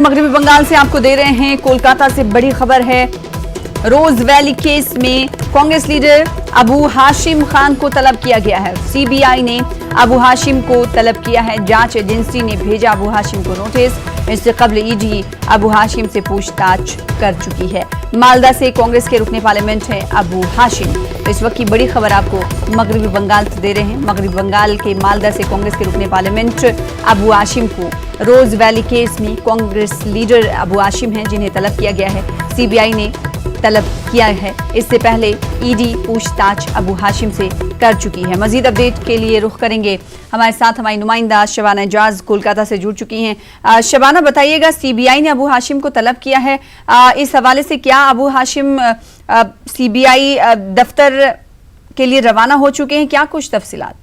मगरबी बंगाल से आपको दे रहे हैं कोलकाता से बड़ी खबर है। रोज वैली केस में कांग्रेस लीडर अबू हाशिम खान को तलब किया गया है। सीबीआई ने अबू हाशिम को तलब किया है। जांच एजेंसी ने भेजा अबू हाशिम को नोटिस। इससे कबल ईडी अबू हाशिम से पूछताछ कर चुकी है। मालदा से कांग्रेस के रुकने पार्लियामेंट हैं अबू हाशिम। इस वक्त की बड़ी खबर आपको मगरबी बंगाल से दे रहे हैं। मगरबी बंगाल के मालदा से कांग्रेस के रुकने पार्लियामेंट अबू हाशिम को रोज वैली केस में कांग्रेस लीडर अबू हाशिम हैं जिन्हें तलब किया गया है। सीबीआई ने तलब किया है। इससे पहले ईडी पूछताछ अबू हाशिम से कर चुकी है। मजीद अपडेट के लिए रुख करेंगे, हमारे साथ हमारी नुमाइंदा शबाना एजाज कोलकाता से जुड़ चुकी हैं। शबाना, बताइएगा, सीबीआई ने अबू हाशिम को तलब किया है, इस हवाले से क्या अबू हाशिम सीबीआई दफ्तर के लिए रवाना हो चुके हैं? क्या कुछ तफसीलात?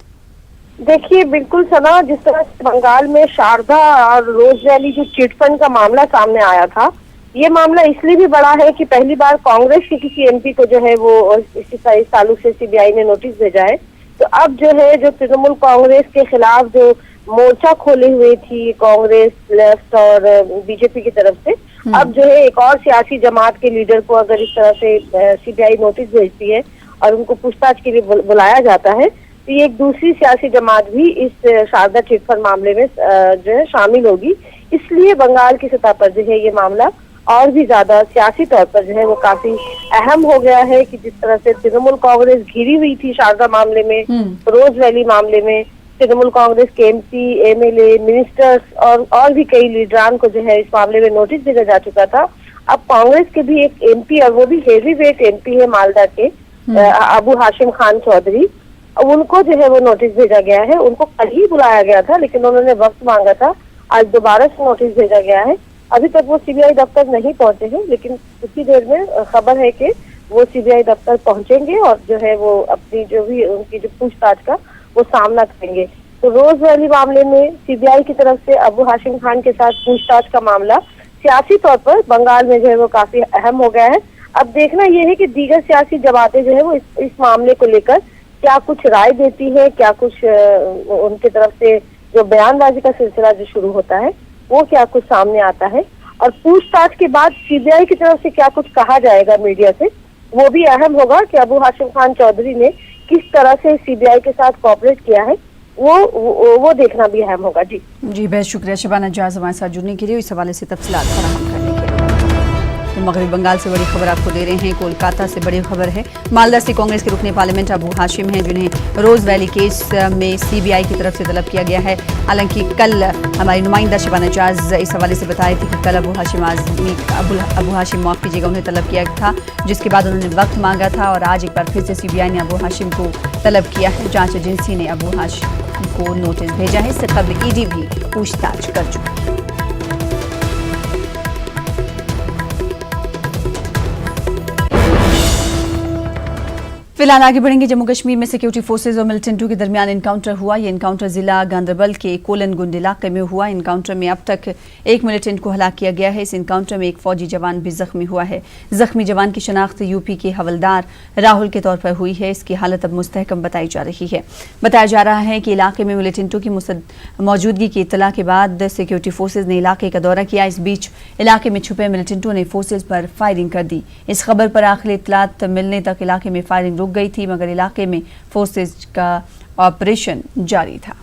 देखिए, बिल्कुल सना, जिस तरह से बंगाल में शारदा और रोज वैली जो चिटफंड का मामला सामने आया था, ये मामला इसलिए भी बड़ा है कि पहली बार कांग्रेस के किसी एमपी को जो है वो इस ताल्लुक से सीबीआई ने नोटिस भेजा है। तो अब जो है, जो तृणमूल कांग्रेस के खिलाफ जो मोर्चा खोले हुए थी कांग्रेस, लेफ्ट और बीजेपी की तरफ से, अब जो है एक और सियासी जमात के लीडर को अगर इस तरह से सीबीआई नोटिस भेजती है और उनको पूछताछ के लिए बुलाया जाता है, तो ये एक दूसरी सियासी जमात भी इस शारदा चिटफंड मामले में जो है शामिल होगी। इसलिए बंगाल की सतह पर जो है ये मामला और भी ज्यादा सियासी तौर पर जो है वो काफी अहम हो गया है कि जिस तरह से तृणमूल कांग्रेस घिरी हुई थी शारदा मामले में, रोज वैली मामले में तृणमूल कांग्रेस के एमपी, एमएलए, मिनिस्टर्स और भी कई लीडरान को जो है इस मामले में नोटिस भेजा जा चुका था। अब कांग्रेस के भी एक एमपी, और वो भी हेवी वेट एमपी है मालदा के, अबू हाशिम खान चौधरी, उनको जो है वो नोटिस भेजा गया है। उनको कल ही बुलाया गया था, लेकिन उन्होंने वक्त मांगा था। आज दोबारा से नोटिस भेजा गया है। अभी तक वो सीबीआई दफ्तर नहीं पहुंचे हैं, लेकिन कुछ ही देर में खबर है कि वो सीबीआई दफ्तर पहुंचेंगे और जो है वो अपनी जो भी उनकी जो पूछताछ का वो सामना करेंगे। तो रोज वैली मामले में सीबीआई की तरफ से अबू हाशिम खान के साथ पूछताछ का मामला सियासी तौर पर बंगाल में जो है वो काफी अहम हो गया है। अब देखना यह है कि दीगर सियासी जमातें जो है वो इस मामले को लेकर क्या कुछ राय देती है, क्या कुछ उनकी तरफ से जो बयानबाजी का सिलसिला जो शुरू होता है वो क्या कुछ सामने आता है, और पूछताछ के बाद सीबीआई की तरफ से क्या कुछ कहा जाएगा मीडिया से, वो भी अहम होगा कि अबू हाशिम खान चौधरी ने किस तरह से सीबीआई के साथ कोऑपरेट किया है, वो देखना भी अहम होगा। जी बेहद शुक्रिया शबाना एजाज हमारे साथ जुड़ने के लिए, इस हवाले से तफसीलात फराहम करने के लिए। तो मगरबी बंगाल से बड़ी खबर आपको दे रहे हैं। कोलकाता से बड़ी खबर है। मालदा से कांग्रेस के रुकने पार्लियामेंट अबू हाशिम हैं जिन्हें रोज वैली केस में सीबीआई की तरफ से तलब किया गया है। हालांकि कल हमारी नुमाइंदा शबाना एजाज इस हवाले से बताए थे कि कल अबू हाशिम माफ कीजिएगा, उन्हें तलब किया था, जिसके बाद उन्होंने वक्त मांगा था और आज एक बार फिर से सीबीआई ने अबू हाशिम को तलब किया है। जांच एजेंसी ने अबू हाशिम को नोटिस भेजा है। इससे कबल ईडी भी पूछताछ कर चुकी है। फिलहाल आगे बढ़ेंगे। जम्मू कश्मीर में सिक्योरिटी फोर्सेज और मिलिटेंटों के दरमियान एनकाउंटर हुआ। ये एनकाउंटर जिला गांदरबल के कोलनगुंड इलाके में हुआ। एनकाउंटर में अब तक एक मिलिटेंट को हलाक किया गया है। इस एनकाउंटर में एक फौजी जवान भी जख्मी हुआ है। जख्मी जवान की शनाख्त यूपी के हवलदार राहुल के तौर पर हुई है। इसकी हालत अब मुस्तहकम बताई जा रही है। बताया जा रहा है कि इलाके में मिलिटेंटों की मौजूदगी की इत्तला के बाद सिक्योरिटी फोर्सेज ने इलाके का दौरा किया। इस बीच इलाके में छुपे मिलिटेंटों ने फोर्सेज पर फायरिंग कर दी। इस खबर पर आखिरी इत्तलात मिलने तक इलाके में फायरिंग गई थी, मगर इलाके में फोर्सेज का ऑपरेशन जारी था।